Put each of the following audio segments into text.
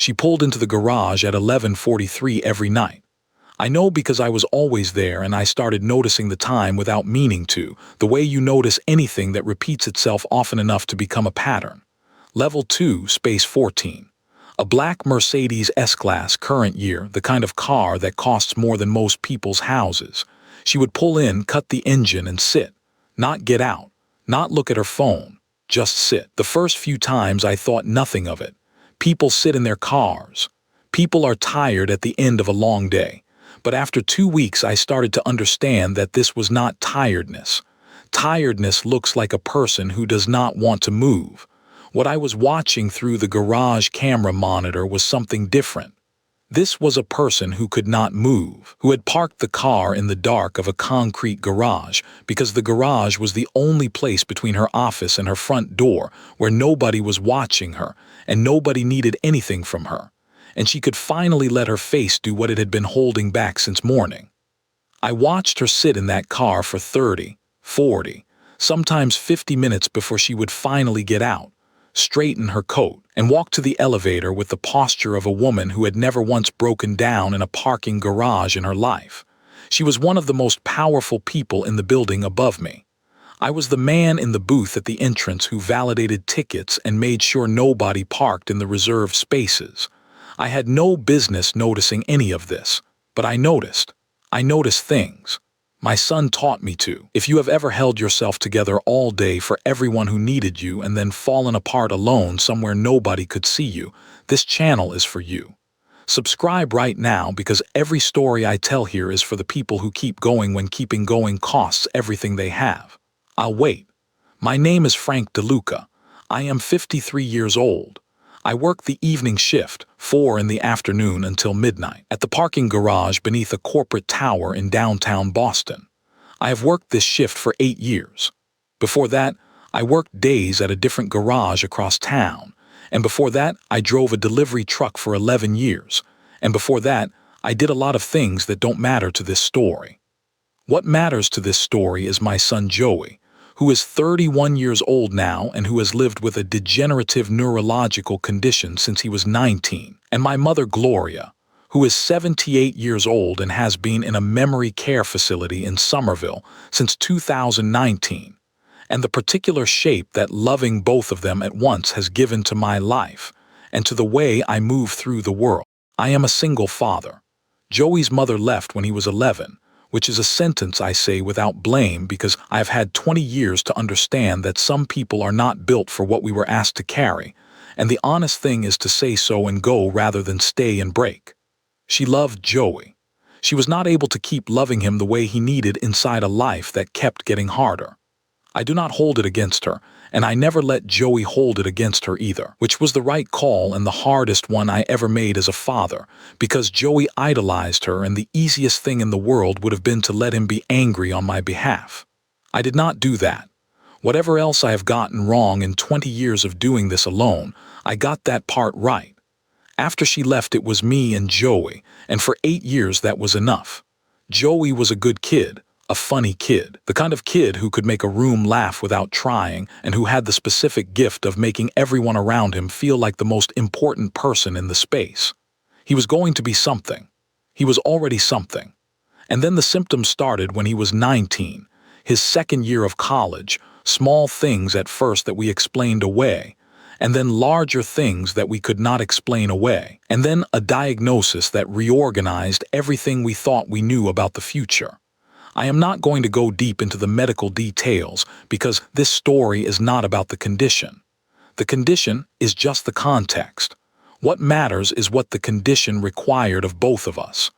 She pulled into the garage at 11:43 every night. I know because I was always there and I started noticing the time without meaning to, the way you notice anything that repeats itself often enough to become a pattern. Level 2, Space 14. A black Mercedes S-Class current year, the kind of car that costs more than most people's houses. She would pull in, cut the engine and sit. Not get out, not look at her phone, just sit. The first few times I thought nothing of it. People sit in their cars. People are tired at the end of a long day. But after 2 weeks I started to understand that this was not tiredness. Tiredness looks like a person who does not want to move. What I was watching through the garage camera monitor was something different. This was a person who could not move, who had parked the car in the dark of a concrete garage because the garage was the only place between her office and her front door where nobody was watching her and nobody needed anything from her. And she could finally let her face do what it had been holding back since morning. I watched her sit in that car for 30, 40, sometimes 50 minutes before she would finally get out, straighten her coat, and walk to the elevator with the posture of a woman who had never once broken down in a parking garage in her life. She was one of the most powerful people in the building above me. I was the man in the booth at the entrance who validated tickets and made sure nobody parked in the reserved spaces. I had no business noticing any of this, but I noticed. I noticed things. My son taught me to. If you have ever held yourself together all day for everyone who needed you and then fallen apart alone somewhere nobody could see you, this channel is for you. Subscribe right now because every story I tell here is for the people who keep going when keeping going costs everything they have. I'll wait. My name is Frank DeLuca. I am 53 years old. I work the evening shift, 4 in the afternoon until midnight, at the parking garage beneath a corporate tower in downtown Boston. I have worked this shift for 8 years. Before that, I worked days at a different garage across town. And before that, I drove a delivery truck for 11 years. And before that, I did a lot of things that don't matter to this story. What matters to this story is my son Joey, who is 31 years old now and who has lived with a degenerative neurological condition since he was 19, and my mother Gloria, who is 78 years old and has been in a memory care facility in Somerville since 2019, and the particular shape that loving both of them at once has given to my life and to the way I move through the world. I am a single father. Joey's mother left when he was 11, which is a sentence I say without blame because I have had 20 years to understand that some people are not built for what we were asked to carry, and the honest thing is to say so and go rather than stay and break. She loved Joey. She was not able to keep loving him the way he needed inside a life that kept getting harder. I do not hold it against her, and I never let Joey hold it against her either, which was the right call and the hardest one I ever made as a father, because Joey idolized her and the easiest thing in the world would have been to let him be angry on my behalf. I did not do that. Whatever else I have gotten wrong in 20 years of doing this alone, I got that part right. After she left, it was me and Joey, and for 8 years that was enough. Joey was a good kid. A funny kid, the kind of kid who could make a room laugh without trying and who had the specific gift of making everyone around him feel like the most important person in the space. He was going to be something. He was already something. And then the symptoms started when he was 19, his second year of college, small things at first that we explained away, and then larger things that we could not explain away, and then a diagnosis that reorganized everything we thought we knew about the future. I am not going to go deep into the medical details because this story is not about the condition. The condition is just the context. What matters is what the condition required of both of us.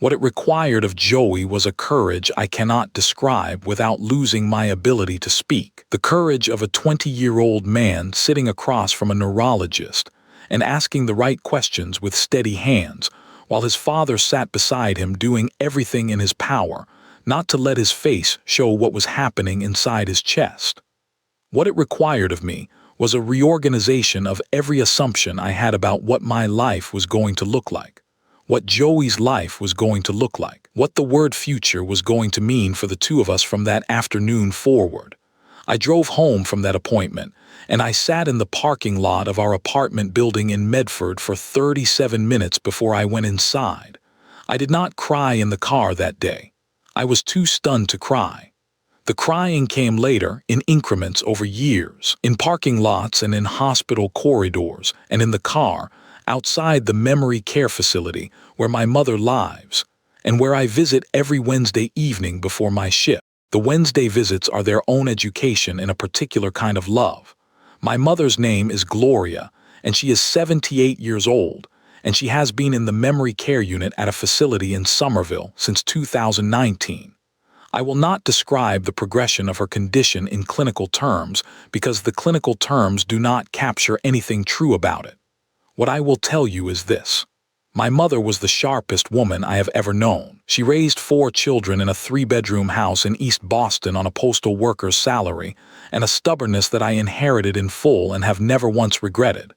What it required of Joey was a courage I cannot describe without losing my ability to speak. The courage of a 20-year-old man sitting across from a neurologist and asking the right questions with steady hands, while his father sat beside him doing everything in his power not to let his face show what was happening inside his chest. What it required of me was a reorganization of every assumption I had about what my life was going to look like, what Joey's life was going to look like, what the word future was going to mean for the two of us from that afternoon forward. I drove home from that appointment, and I sat in the parking lot of our apartment building in Medford for 37 minutes before I went inside. I did not cry in the car that day. I was too stunned to cry. The crying came later, in increments over years, in parking lots and in hospital corridors, and in the car, outside the memory care facility where my mother lives, and where I visit every Wednesday evening before my shift. The Wednesday visits are their own education in a particular kind of love. My mother's name is Gloria, and she is 78 years old, and she has been in the memory care unit at a facility in Somerville since 2019. I will not describe the progression of her condition in clinical terms because the clinical terms do not capture anything true about it. What I will tell you is this. My mother was the sharpest woman I have ever known. She raised 4 children in a 3-bedroom house in East Boston on a postal worker's salary, and a stubbornness that I inherited in full and have never once regretted.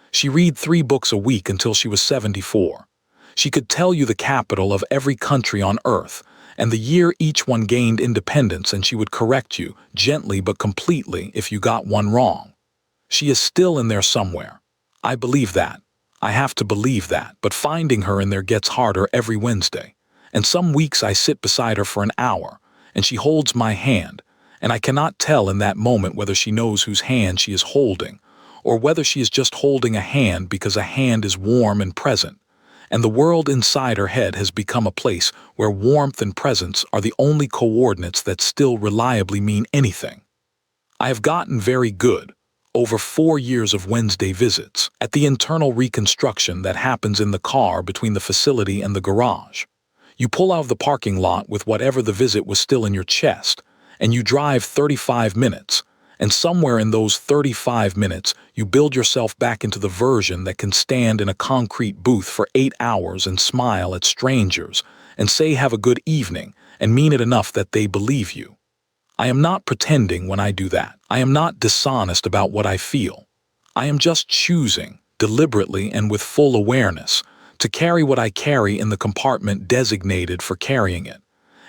She read 3 books a week until she was 74. She could tell you the capital of every country on earth, and the year each one gained independence, and she would correct you, gently but completely, if you got one wrong. She is still in there somewhere. I believe that. I have to believe that, but finding her in there gets harder every Wednesday. And some weeks I sit beside her for an hour, and she holds my hand, and I cannot tell in that moment whether she knows whose hand she is holding, or whether she is just holding a hand because a hand is warm and present. And the world inside her head has become a place where warmth and presence are the only coordinates that still reliably mean anything. I have gotten very good, over 4 years of Wednesday visits, at the internal reconstruction that happens in the car between the facility and the garage. You pull out of the parking lot with whatever the visit was still in your chest, and you drive 35 minutes, and somewhere in those 35 minutes, you build yourself back into the version that can stand in a concrete booth for 8 hours and smile at strangers and say have a good evening and mean it enough that they believe you. I am not pretending when I do that. I am not dishonest about what I feel. I am just choosing, deliberately and with full awareness, to carry what I carry in the compartment designated for carrying it,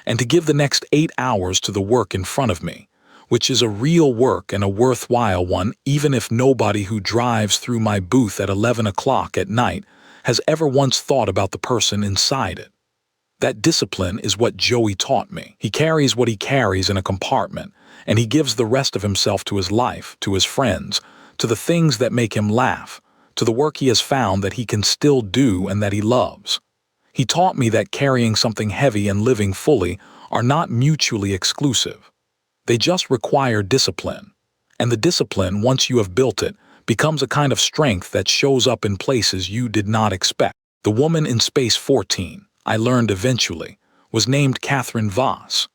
and to give the next 8 hours to the work in front of me, which is a real work and a worthwhile one, even if nobody who drives through my booth at 11 o'clock at night has ever once thought about the person inside it. That discipline is what Joey taught me. He carries what he carries in a compartment, and he gives the rest of himself to his life, to his friends, to the things that make him laugh, to the work he has found that he can still do and that he loves. He taught me that carrying something heavy and living fully are not mutually exclusive. They just require discipline, and the discipline, once you have built it, becomes a kind of strength that shows up in places you did not expect. The woman in Space 14, I learned eventually, was named Catherine Voss.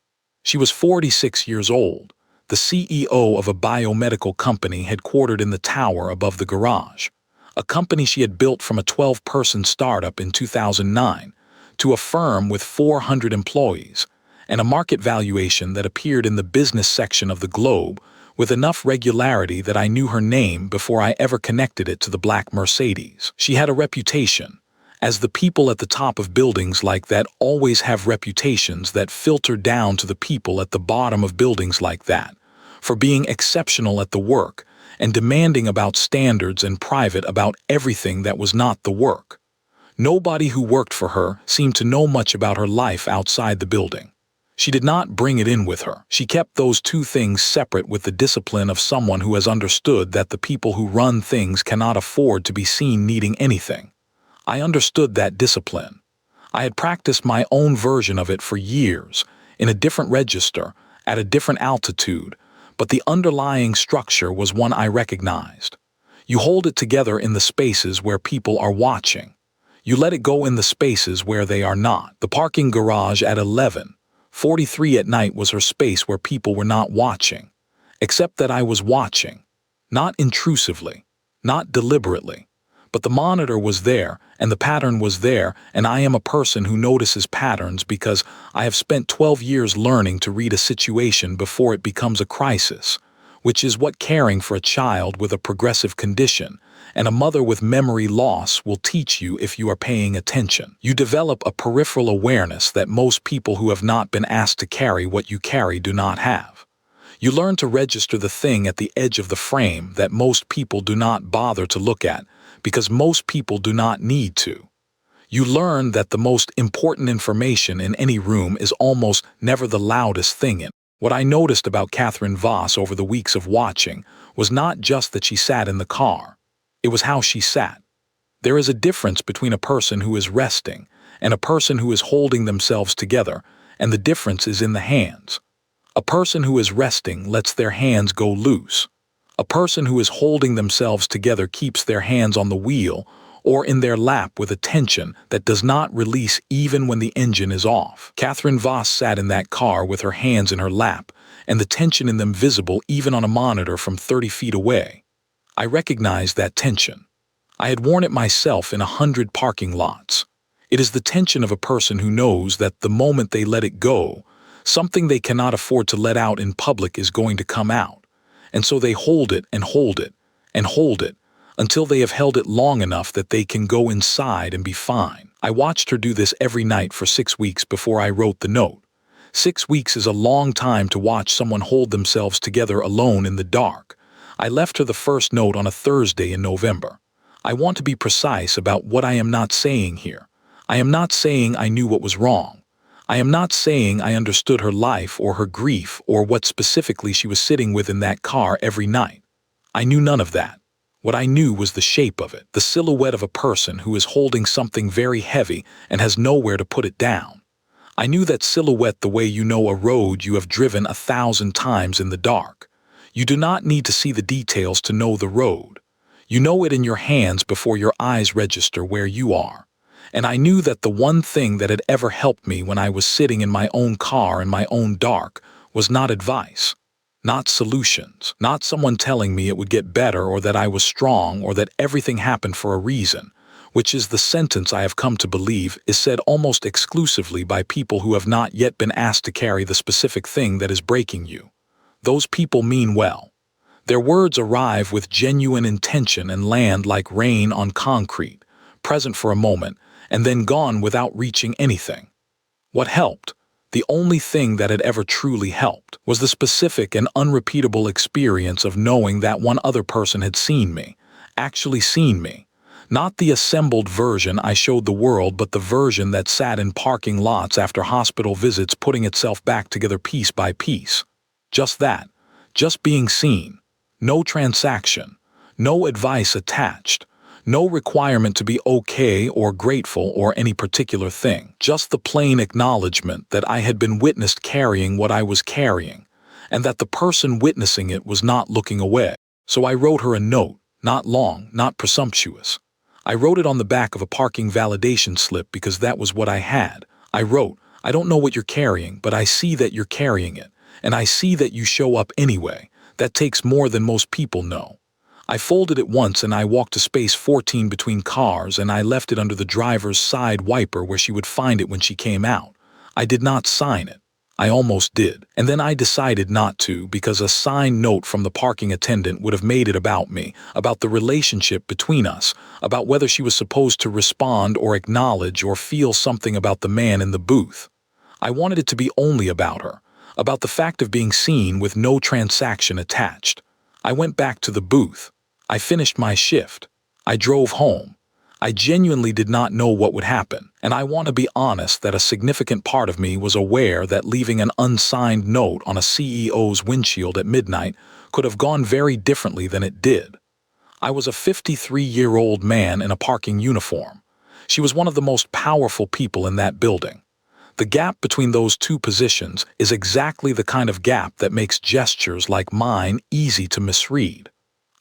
She was 46 years old, the CEO of a biomedical company headquartered in the tower above the garage, a company she had built from a 12-person startup in 2009 to a firm with 400 employees, and a market valuation that appeared in the business section of the Globe with enough regularity that I knew her name before I ever connected it to the black Mercedes. She had a reputation, as the people at the top of buildings like that always have reputations that filter down to the people at the bottom of buildings like that, for being exceptional at the work and demanding about standards and private about everything that was not the work. Nobody who worked for her seemed to know much about her life outside the building. She did not bring it in with her. She kept those two things separate with the discipline of someone who has understood that the people who run things cannot afford to be seen needing anything. I understood that discipline. I had practiced my own version of it for years, in a different register, at a different altitude, but the underlying structure was one I recognized. You hold it together in the spaces where people are watching. You let it go in the spaces where they are not. The parking garage at 11:43 at night was her space where people were not watching, except that I was watching, not intrusively, not deliberately, but the monitor was there and the pattern was there, and I am a person who notices patterns because I have spent 12 years learning to read a situation before it becomes a crisis, which is what caring for a child with a progressive condition and a mother with memory loss will teach you if you are paying attention. You develop a peripheral awareness that most people who have not been asked to carry what you carry do not have. You learn to register the thing at the edge of the frame that most people do not bother to look at because most people do not need to. You learn that the most important information in any room is almost never the loudest thing in. What I noticed about Catherine Voss over the weeks of watching was not just that she sat in the car. It was how she sat. There is a difference between a person who is resting and a person who is holding themselves together, and the difference is in the hands. A person who is resting lets their hands go loose. A person who is holding themselves together keeps their hands on the wheel or in their lap with a tension that does not release even when the engine is off. Catherine Voss sat in that car with her hands in her lap, and the tension in them visible even on a monitor from 30 feet away. I recognized that tension. I had worn it myself in 100 parking lots. It is the tension of a person who knows that the moment they let it go, something they cannot afford to let out in public is going to come out. And so they hold it and hold it and hold it until they have held it long enough that they can go inside and be fine. I watched her do this every night for 6 weeks before I wrote the note. 6 weeks is a long time to watch someone hold themselves together alone in the dark. I left her the first note on a Thursday in November. I want to be precise about what I am not saying here. I am not saying I knew what was wrong. I am not saying I understood her life or her grief or what specifically she was sitting with in that car every night. I knew none of that. What I knew was the shape of it, the silhouette of a person who is holding something very heavy and has nowhere to put it down. I knew that silhouette the way you know a road you have driven 1,000 times in the dark. You do not need to see the details to know the road. You know it in your hands before your eyes register where you are. And I knew that the one thing that had ever helped me when I was sitting in my own car in my own dark was not advice. Not solutions, not someone telling me it would get better or that I was strong or that everything happened for a reason, which is the sentence I have come to believe is said almost exclusively by people who have not yet been asked to carry the specific thing that is breaking you. Those people mean well. Their words arrive with genuine intention and land like rain on concrete, present for a moment, and then gone without reaching anything. What helped? The only thing that had ever truly helped was the specific and unrepeatable experience of knowing that one other person had seen me, actually seen me. Not the assembled version I showed the world, but the version that sat in parking lots after hospital visits putting itself back together piece by piece. Just that. Just being seen. No transaction. No advice attached. No requirement to be okay or grateful or any particular thing. Just the plain acknowledgement that I had been witnessed carrying what I was carrying, and that the person witnessing it was not looking away. So I wrote her a note, not long, not presumptuous. I wrote it on the back of a parking validation slip because that was what I had. I wrote, I don't know what you're carrying, but I see that you're carrying it, and I see that you show up anyway. That takes more than most people know. I folded it once and I walked to space 14 between cars and I left it under the driver's side wiper where she would find it when she came out. I did not sign it. I almost did. And then I decided not to because a signed note from the parking attendant would have made it about me, about the relationship between us, about whether she was supposed to respond or acknowledge or feel something about the man in the booth. I wanted it to be only about her, about the fact of being seen with no transaction attached. I went back to the booth. I finished my shift. I drove home. I genuinely did not know what would happen, and I want to be honest that a significant part of me was aware that leaving an unsigned note on a CEO's windshield at midnight could have gone very differently than it did. I was a 53-year-old man in a parking uniform. She was one of the most powerful people in that building. The gap between those two positions is exactly the kind of gap that makes gestures like mine easy to misread.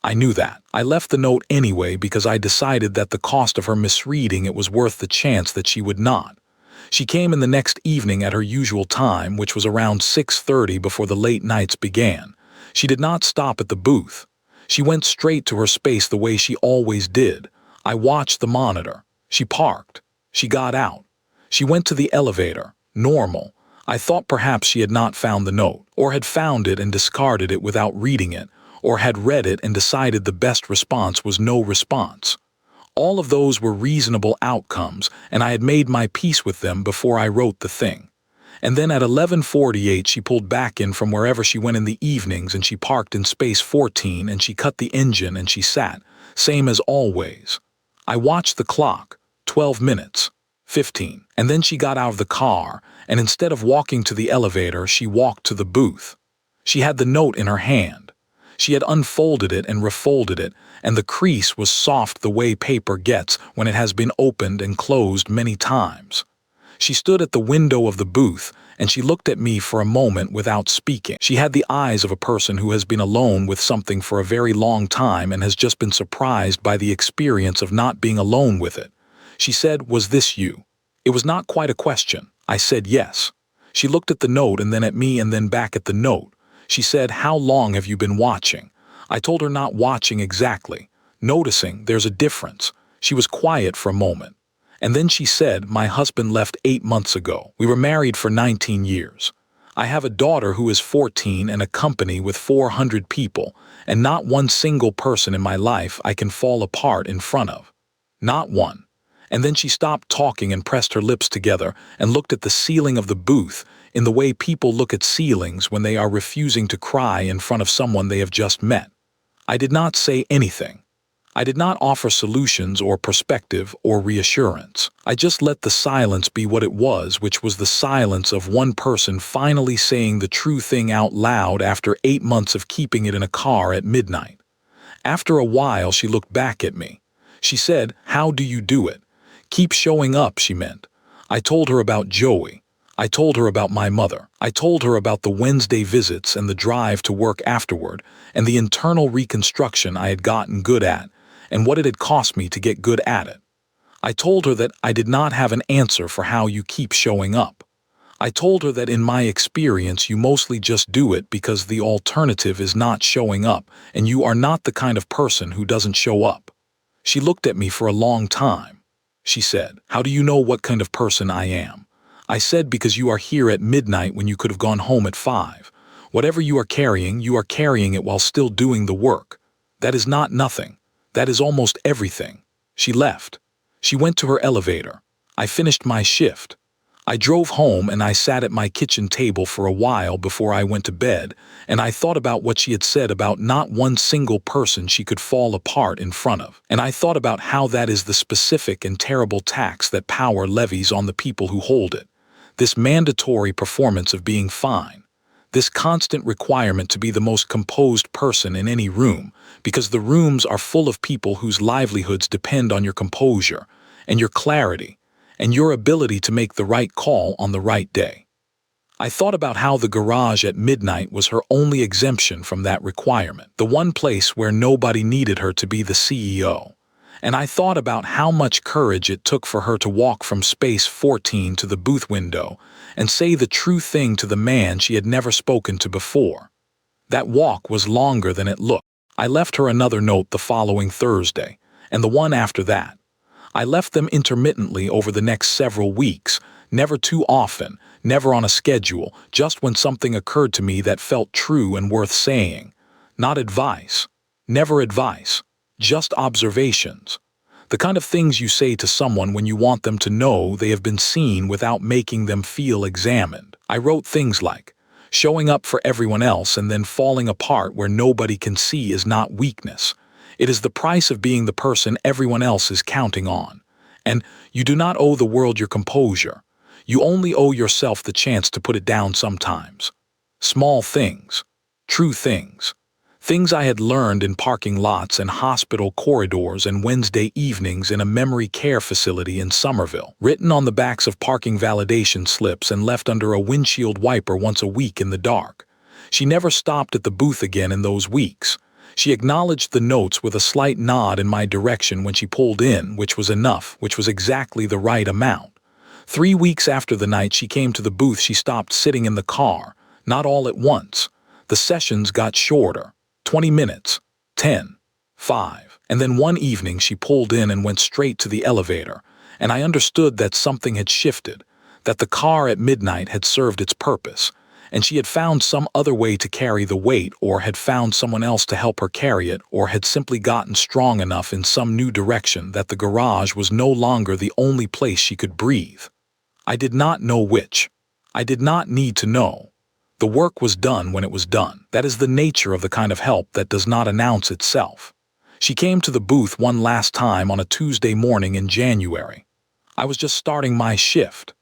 I knew that. I left the note anyway because I decided that the cost of her misreading it was worth the chance that she would not. She came in the next evening at her usual time, which was around 6:30 before the late nights began. She did not stop at the booth. She went straight to her space the way she always did. I watched the monitor. She parked. She got out. She went to the elevator. Normal. I thought perhaps she had not found the note, or had found it and discarded it without reading it, or had read it and decided the best response was no response. All of those were reasonable outcomes, and I had made my peace with them before I wrote the thing. And then at 11:48 she pulled back in from wherever she went in the evenings and she parked in space 14 and she cut the engine and she sat, same as always. I watched the clock, 12 minutes, 15. And then she got out of the car and instead of walking to the elevator, she walked to the booth. She had the note in her hand. She had unfolded it and refolded it, and the crease was soft the way paper gets when it has been opened and closed many times. She stood at the window of the booth, and she looked at me for a moment without speaking. She had the eyes of a person who has been alone with something for a very long time and has just been surprised by the experience of not being alone with it. She said, "Was this you?" It was not quite a question. I said yes. She looked at the note and then at me and then back at the note. She said, "How long have you been watching?" I told her not watching exactly, noticing there's a difference. She was quiet for a moment. And then she said, "My husband left 8 months ago. We were married for 19 years. I have a daughter who is 14 and a company with 400 people, and not one single person in my life I can fall apart in front of. Not one." And then she stopped talking and pressed her lips together and looked at the ceiling of the booth in the way people look at ceilings when they are refusing to cry in front of someone they have just met. I did not say anything. I did not offer solutions or perspective or reassurance. I just let the silence be what it was, which was the silence of one person finally saying the true thing out loud after 8 months of keeping it in a car at midnight. After a while, she looked back at me. She said, "How do you do it?" Keep showing up, she meant. I told her about Joey. I told her about my mother. I told her about the Wednesday visits and the drive to work afterward and the internal reconstruction I had gotten good at and what it had cost me to get good at it. I told her that I did not have an answer for how you keep showing up. I told her that in my experience you mostly just do it because the alternative is not showing up and you are not the kind of person who doesn't show up. She looked at me for a long time. She said, "How do you know what kind of person I am?" I said, "Because you are here at midnight when you could have gone home at 5. Whatever you are carrying it while still doing the work. That is not nothing. That is almost everything." She left. She went to her elevator. I finished my shift. I drove home and I sat at my kitchen table for a while before I went to bed, and I thought about what she had said about not one single person she could fall apart in front of. And I thought about how that is the specific and terrible tax that power levies on the people who hold it. This mandatory performance of being fine. This constant requirement to be the most composed person in any room, because the rooms are full of people whose livelihoods depend on your composure and your clarity and your ability to make the right call on the right day. I thought about how the garage at midnight was her only exemption from that requirement, the one place where nobody needed her to be the CEO. And I thought about how much courage it took for her to walk from space 14 to the booth window and say the true thing to the man she had never spoken to before. That walk was longer than it looked. I left her another note the following Thursday, and the one after that. I left them intermittently over the next several weeks, never too often, never on a schedule, just when something occurred to me that felt true and worth saying. Not advice. Never advice. Just observations. The kind of things you say to someone when you want them to know they have been seen without making them feel examined. I wrote things like, "Showing up for everyone else and then falling apart where nobody can see is not weakness. It is the price of being the person everyone else is counting on. And you do not owe the world your composure. You only owe yourself the chance to put it down sometimes." Small things. True things. Things I had learned in parking lots and hospital corridors and Wednesday evenings in a memory care facility in Somerville, written on the backs of parking validation slips and left under a windshield wiper once a week in the dark. She never stopped at the booth again in those weeks. She acknowledged the notes with a slight nod in my direction when she pulled in, which was enough, which was exactly the right amount. 3 weeks after the night she came to the booth, she stopped sitting in the car, not all at once. The sessions got shorter. 20 minutes, 10, 5. And then one evening she pulled in and went straight to the elevator, and I understood that something had shifted, that the car at midnight had served its purpose, and she had found some other way to carry the weight, or had found someone else to help her carry it, or had simply gotten strong enough in some new direction that the garage was no longer the only place she could breathe. I did not know which. I did not need to know. The work was done when it was done. That is the nature of the kind of help that does not announce itself. She came to the booth one last time on a Tuesday morning in January. I was just starting my shift.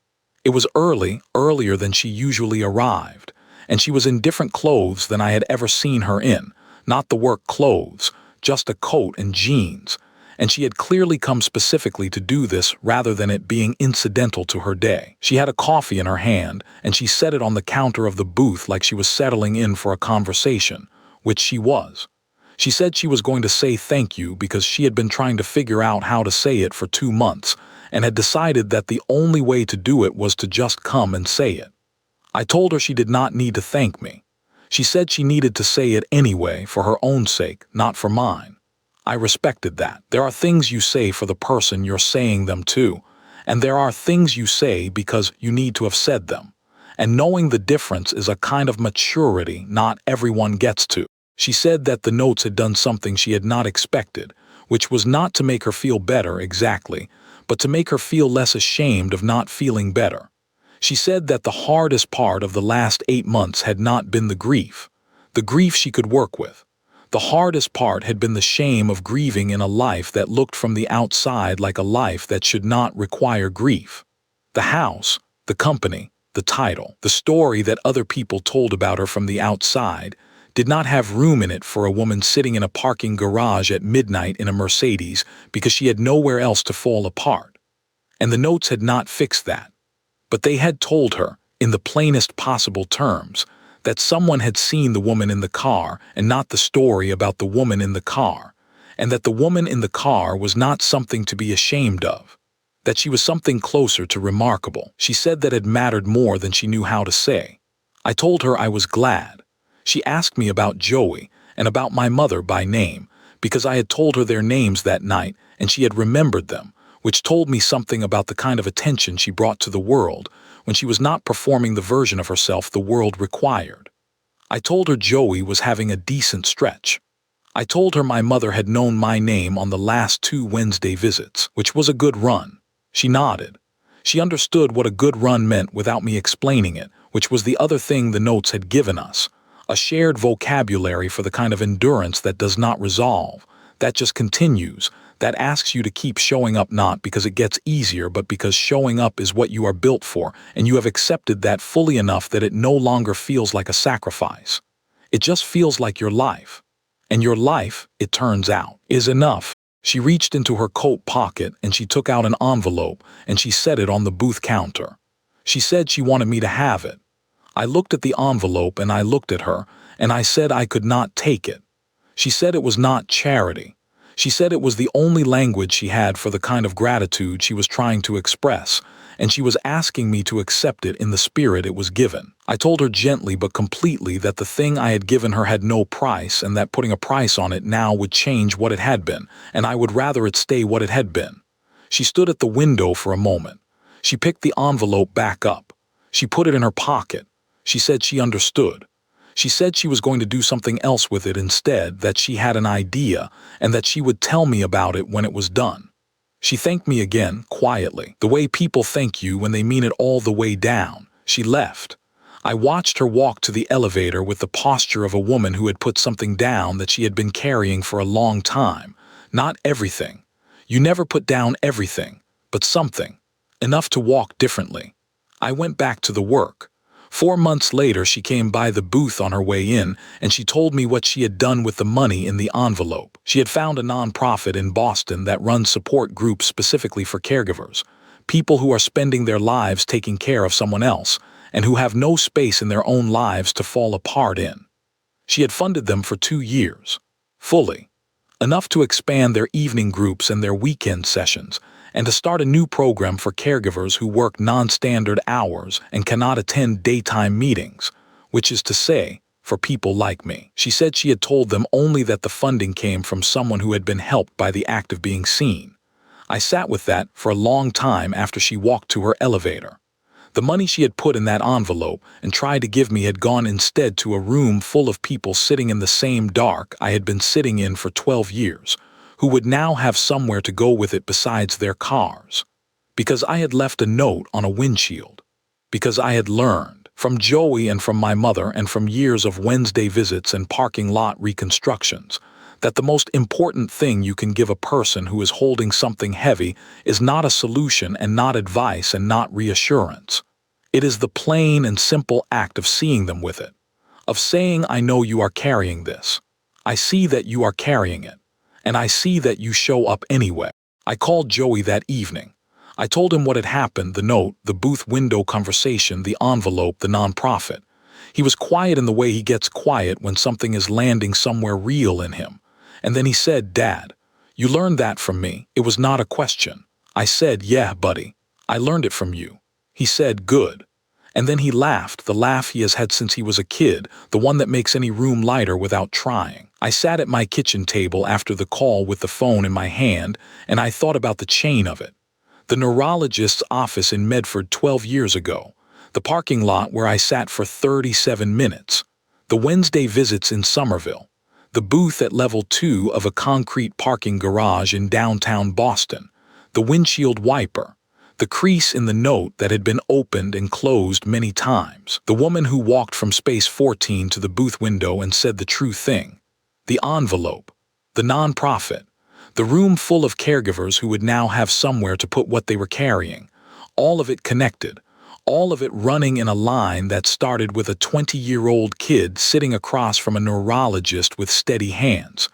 It was early, earlier than she usually arrived, and she was in different clothes than I had ever seen her in, not the work clothes, just a coat and jeans, and she had clearly come specifically to do this rather than it being incidental to her day. She had a coffee in her hand, and she set it on the counter of the booth like she was settling in for a conversation, which she was. She said she was going to say thank you because she had been trying to figure out how to say it for 2 months, and had decided that the only way to do it was to just come and say it. I told her she did not need to thank me. She said she needed to say it anyway for her own sake, not for mine. I respected that. There are things you say for the person you're saying them to, and there are things you say because you need to have said them. And knowing the difference is a kind of maturity not everyone gets to. She said that the notes had done something she had not expected, which was not to make her feel better exactly, but to make her feel less ashamed of not feeling better. She said that the hardest part of the last 8 months had not been the grief she could work with. The hardest part had been the shame of grieving in a life that looked from the outside like a life that should not require grief. The house, the company, the title, the story that other people told about her from the outside did not have room in it for a woman sitting in a parking garage at midnight in a Mercedes because she had nowhere else to fall apart. And the notes had not fixed that. But they had told her, in the plainest possible terms, that someone had seen the woman in the car and not the story about the woman in the car, and that the woman in the car was not something to be ashamed of, that she was something closer to remarkable. She said that it mattered more than she knew how to say. I told her I was glad. She asked me about Joey and about my mother by name, because I had told her their names that night and she had remembered them, which told me something about the kind of attention she brought to the world when she was not performing the version of herself the world required. I told her Joey was having a decent stretch. I told her my mother had known my name on the last 2 Wednesday visits, which was a good run. She nodded. She understood what a good run meant without me explaining it, which was the other thing the notes had given us, a shared vocabulary for the kind of endurance that does not resolve, that just continues, that asks you to keep showing up not because it gets easier but because showing up is what you are built for, and you have accepted that fully enough that it no longer feels like a sacrifice. It just feels like your life. And your life, it turns out, is enough. She reached into her coat pocket and she took out an envelope and she set it on the booth counter. She said she wanted me to have it. I looked at the envelope and I looked at her and I said I could not take it. She said it was not charity. She said it was the only language she had for the kind of gratitude she was trying to express, and she was asking me to accept it in the spirit it was given. I told her gently but completely that the thing I had given her had no price and that putting a price on it now would change what it had been, and I would rather it stay what it had been. She stood at the window for a moment. She picked the envelope back up. She put it in her pocket. She said she understood. She said she was going to do something else with it instead, that she had an idea, and that she would tell me about it when it was done. She thanked me again, quietly, the way people thank you when they mean it all the way down. She left. I watched her walk to the elevator with the posture of a woman who had put something down that she had been carrying for a long time. Not everything. You never put down everything, but something. Enough to walk differently. I went back to the work. 4 months later, she came by the booth on her way in, and she told me what she had done with the money in the envelope. She had found a nonprofit in Boston that runs support groups specifically for caregivers, people who are spending their lives taking care of someone else, and who have no space in their own lives to fall apart in. She had funded them for 2 years, fully, enough to expand their evening groups and their weekend sessions, and to start a new program for caregivers who work non-standard hours and cannot attend daytime meetings, which is to say, for people like me. She said she had told them only that the funding came from someone who had been helped by the act of being seen. I sat with that for a long time after she walked to her elevator. The money she had put in that envelope and tried to give me had gone instead to a room full of people sitting in the same dark I had been sitting in for 12 years, who would now have somewhere to go with it besides their cars, because I had left a note on a windshield. because I had learned from Joey and from my mother and from years of Wednesday visits and parking lot reconstructions that the most important thing you can give a person who is holding something heavy is not a solution and not advice and not reassurance. It is the plain and simple act of seeing them with it, of saying, I know you are carrying this. I see that you are carrying it, and I see that you show up anyway. I called Joey that evening. I told him what had happened, the note, the booth window conversation, the envelope, the nonprofit. He was quiet in the way he gets quiet when something is landing somewhere real in him. And then he said, Dad, you learned that from me. It was not a question. I said, yeah, buddy. I learned it from you. He said, good. And then he laughed, the laugh he has had since he was a kid, the one that makes any room lighter without trying. I sat at my kitchen table after the call with the phone in my hand, and I thought about the chain of it. The neurologist's office in Medford 12 years ago, the parking lot where I sat for 37 minutes, the Wednesday visits in Somerville, the booth at level 2 of a concrete parking garage in downtown Boston, the windshield wiper, the crease in the note that had been opened and closed many times, the woman who walked from space 14 to the booth window and said the true thing, the envelope, the nonprofit, the room full of caregivers who would now have somewhere to put what they were carrying, all of it connected, all of it running in a line that started with a 20-year-old kid sitting across from a neurologist with steady hands.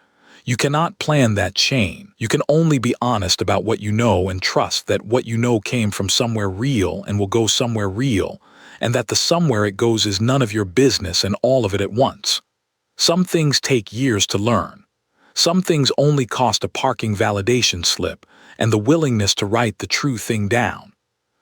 You cannot plan that chain. You can only be honest about what you know and trust that what you know came from somewhere real and will go somewhere real, and that the somewhere it goes is none of your business and all of it at once. Some things take years to learn. Some things only cost a parking validation slip and the willingness to write the true thing down.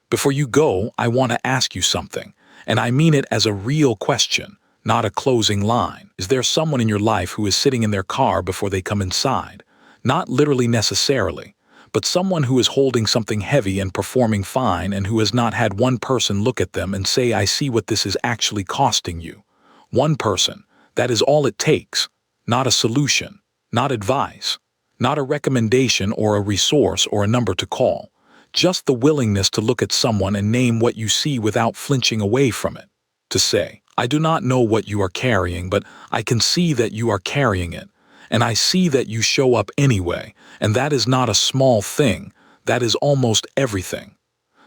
Before you go, I want to ask you something, and I mean it as a real question, not a closing line. Is there someone in your life who is sitting in their car before they come inside? Not literally necessarily, but someone who is holding something heavy and performing fine and who has not had one person look at them and say, I see what this is actually costing you. One person, that is all it takes. Not a solution, not advice, not a recommendation or a resource or a number to call. Just the willingness to look at someone and name what you see without flinching away from it. To say, I do not know what you are carrying, but I can see that you are carrying it, and I see that you show up anyway, and that is not a small thing, that is almost everything.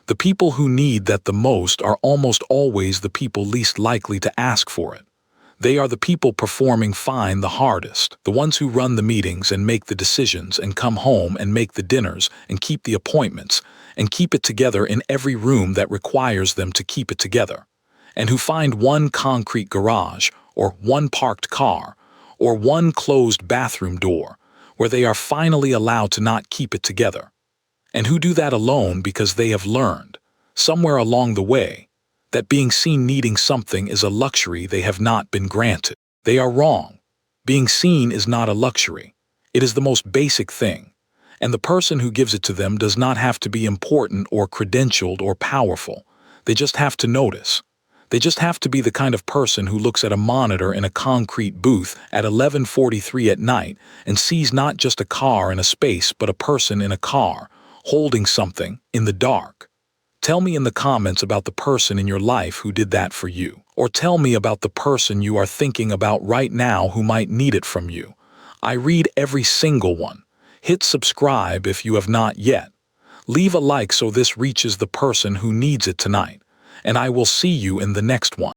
The people who need that the most are almost always the people least likely to ask for it. They are the people performing fine the hardest, the ones who run the meetings and make the decisions and come home and make the dinners and keep the appointments and keep it together in every room that requires them to keep it together, and who find one concrete garage or one parked car or one closed bathroom door where they are finally allowed to not keep it together, and who do that alone because they have learned, somewhere along the way, that being seen needing something is a luxury they have not been granted. They are wrong. Being seen is not a luxury. It is the most basic thing, and the person who gives it to them does not have to be important or credentialed or powerful. They just have to notice. They just have to be the kind of person who looks at a monitor in a concrete booth at 11:43 at night and sees not just a car in a space but a person in a car, holding something in the dark. Tell me in the comments about the person in your life who did that for you. Or tell me about the person you are thinking about right now who might need it from you. I read every single one. Hit subscribe if you have not yet. Leave a like so this reaches the person who needs it tonight. And I will see you in the next one.